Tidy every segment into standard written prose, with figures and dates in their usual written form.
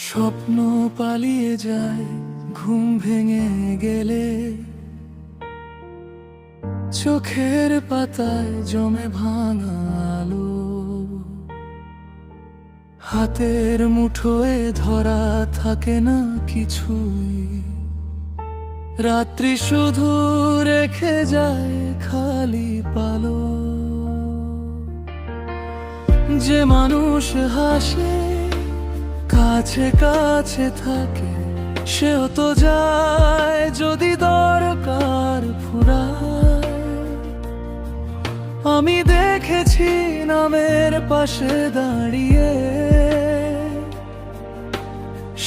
স্বপ্ন পালিয়ে যায় ঘুম ভেঙে গেলে, চোখের পাতায় জমে ভাঙা আলো, হাতের মুঠোয় ধরা থাকে না কিছুই। রাত্রি শুধু রেখে যায় খালি পালো। যে মানুষ হাসে কাছে কাছে থাকে, সেও তো যায় যদি দরকার ফুরায়। আমি দেখেছি নামের পাশে দাঁড়িয়ে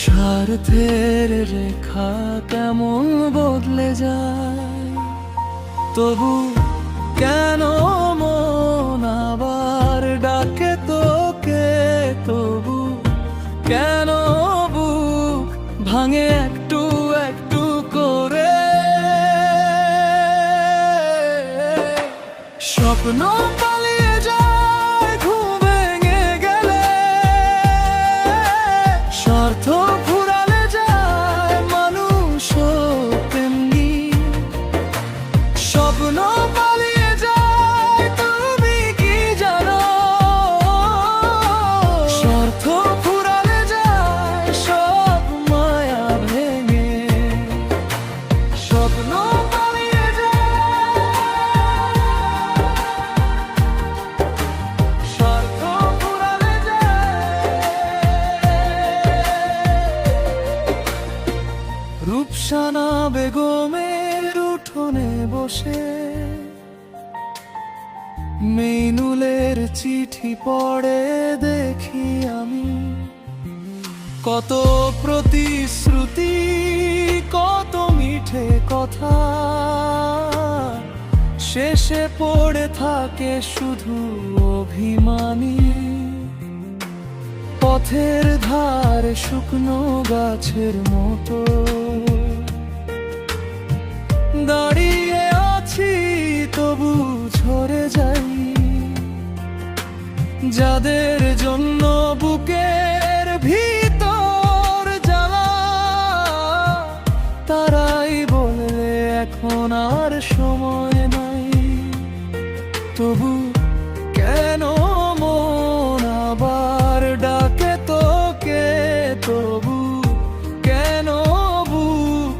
স্বার্থের রেখা কেমন বদলে যায়। তবু কেন মন আবার ডাকে তোকে, তবু কেন বুক ভাঙে একটু একটু করে। স্বপ্ন পালিয়ে যায় ঘুম ভেঙে গেলে, স্বার্থ ফুরালে যায় মানুষও তেমনি। স্বপ্ন পালিয়ে যায় তুমি কি জানো, স্বার্থ ফুরালে যায় সব মায়া ভেঙে। স্বপ্ন পালিয়ে যায়, স্বার্থ ফুরালে যায়। রূপসানা বেগমের উঠোনে বসে মেইনুলের চিঠি পড়ে দেখি আমি কত প্রতিশ্রুতি, কত মিঠে কথা, শেষে পড়ে থাকে শুধু অভিমানী। পথের ধারে শুকনো গাছের মতো দাঁড়িয়ে আছি, তবু ঝরে যাই। যাদের জন্য বুকের ভিতর জ্বালা, তারাই বলে এখন আর সময় নাই। তবু কেন মন আবার ডাকে তোকে, তবু কেন বুক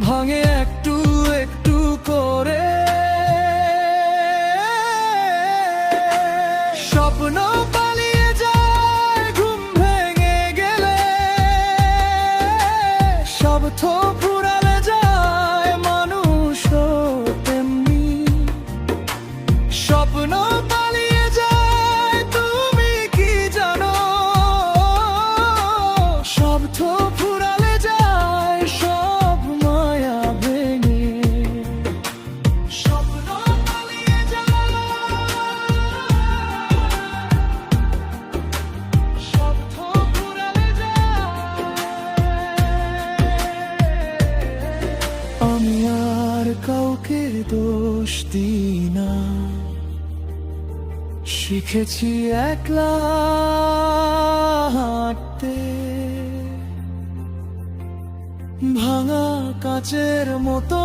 ভাঙে একটু একটু করে। স্বপ্ন পালিয়ে যায় ঘুম ভেঙে গেলে, স্বার্থ ফুরালে যায় মানুষও তেমনি। স্বপ্ন পালিয়ে যায় তুমি কি জানো, স্বার্থ ফুরালে যায় সব মায়া ভেঙে। স্বপ্ন পালিয়ে যায়, স্বার্থ ফুরালে যায়। আমি আর কাউকে দোষ দিই না, শিখেছি একলা হাঁটতে। ভাঙা কাচের মতো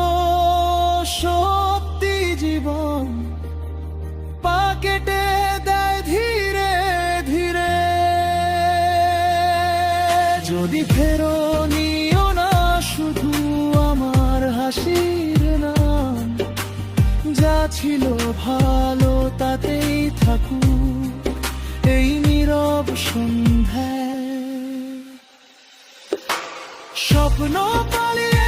সত্যি জীবন পা কেটে দেয় ধীরে ধীরে। যদি ফেরো নিও না শুধু আমার হাসির নাম, যা ছিল ভালো তাতেই থাকুক এই নীরব সন্ধ্যায়। স্বপ্ন পালিয়ে